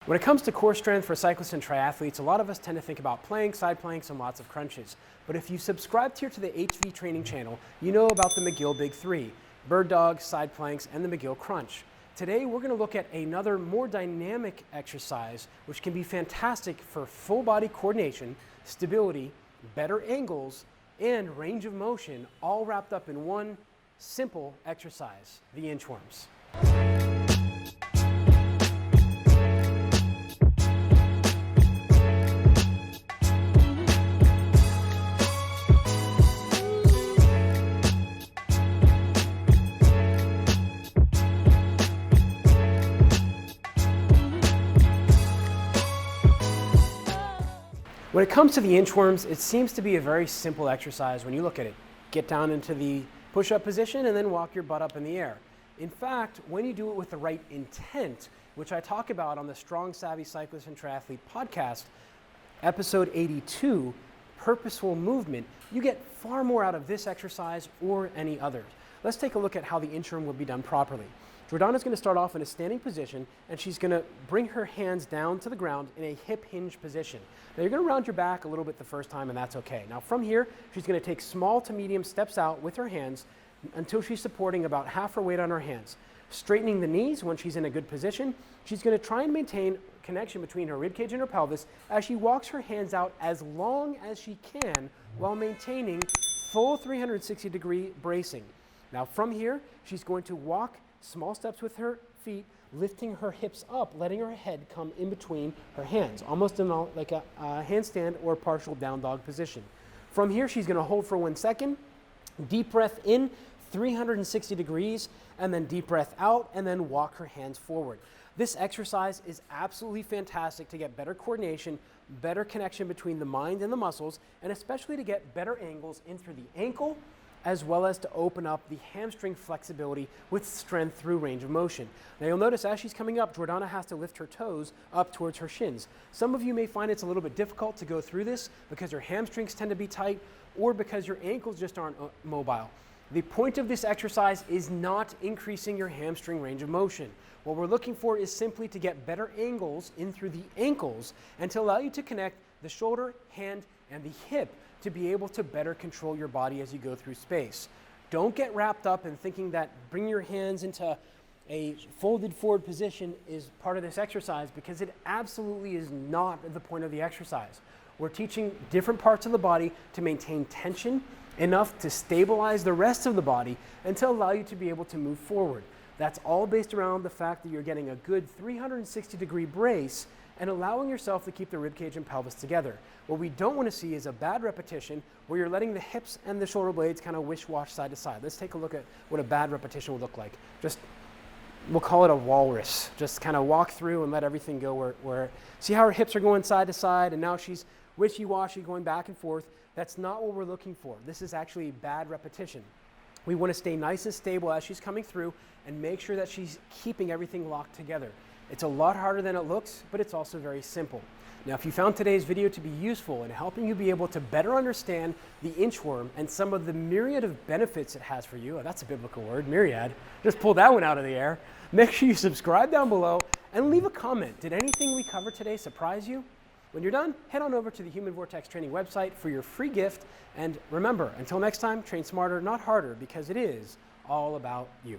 When it comes to core strength for cyclists and triathletes, a lot of us tend to think about planks, side planks, and lots of crunches. But if you subscribed here to the HVTraining channel, you know about the McGill Big Three: bird dogs, side planks, and the McGill Crunch. Today, we're going to look at another more dynamic exercise, which can be fantastic for full body coordination, stability, better angles, and range of motion, all wrapped up in one simple exercise: the Inchworms. When it comes to the inchworms, it seems to be a very simple exercise when you look at it. Get down into the push-up position and then walk your butt up in the air. In fact, when you do it with the right intent, which I talk about on the Strong Savvy Cyclist and Triathlete podcast, episode 82, Purposeful Movement, you get far more out of this exercise or any other. Let's take a look at how the inchworm will be done properly. Jordana's going to start off in a standing position, and she's going to bring her hands down to the ground in a hip hinge position. Now you're going to round your back a little bit the first time, and that's okay. Now from here, she's going to take small to medium steps out with her hands until she's supporting about half her weight on her hands. Straightening the knees when she's in a good position, she's going to try and maintain connection between her ribcage and her pelvis as she walks her hands out as long as she can while maintaining full 360-degree bracing. Now from here, she's going to walk small steps with her feet, lifting her hips up, letting her head come in between her hands, almost in like a handstand or partial down dog position. From here, she's going to hold for 1 second, deep breath in, 360 degrees, and then deep breath out, and then walk her hands forward. This exercise is absolutely fantastic to get better coordination, better connection between the mind and the muscles, and especially to get better angles in through the ankle, as well as to open up the hamstring flexibility with strength through range of motion. Now you'll notice as she's coming up, Jordana has to lift her toes up towards her shins. Some of you may find it's a little bit difficult to go through this because your hamstrings tend to be tight or because your ankles just aren't mobile. The point of this exercise is not increasing your hamstring range of motion. What we're looking for is simply to get better angles in through the ankles and to allow you to connect the shoulder, hand, and the hip to be able to better control your body as you go through space. Don't get wrapped up in thinking that bringing your hands into a folded forward position is part of this exercise, because it absolutely is not the point of the exercise. We're teaching different parts of the body to maintain tension enough to stabilize the rest of the body and to allow you to be able to move forward. That's all based around the fact that you're getting a good 360-degree brace and allowing yourself to keep the ribcage and pelvis together. What we don't want to see is a bad repetition where you're letting the hips and the shoulder blades kind of wish-wash side to side. Let's take a look at what a bad repetition would look like. We'll call it a walrus. Just kind of walk through and let everything go where see how her hips are going side to side, and now she's wishy-washy going back and forth. That's not what we're looking for. This is actually bad repetition. We want to stay nice and stable as she's coming through and make sure that she's keeping everything locked together. It's a lot harder than it looks, but it's also very simple. Now, if you found today's video to be useful in helping you be able to better understand the inchworm and some of the myriad of benefits it has for you, that's a biblical word, myriad, just pull that one out of the air. Make sure you subscribe down below and leave a comment. Did anything we covered today surprise you? When you're done, head on over to the Human Vortex Training website for your free gift. And remember, until next time, train smarter, not harder, because it is all about you.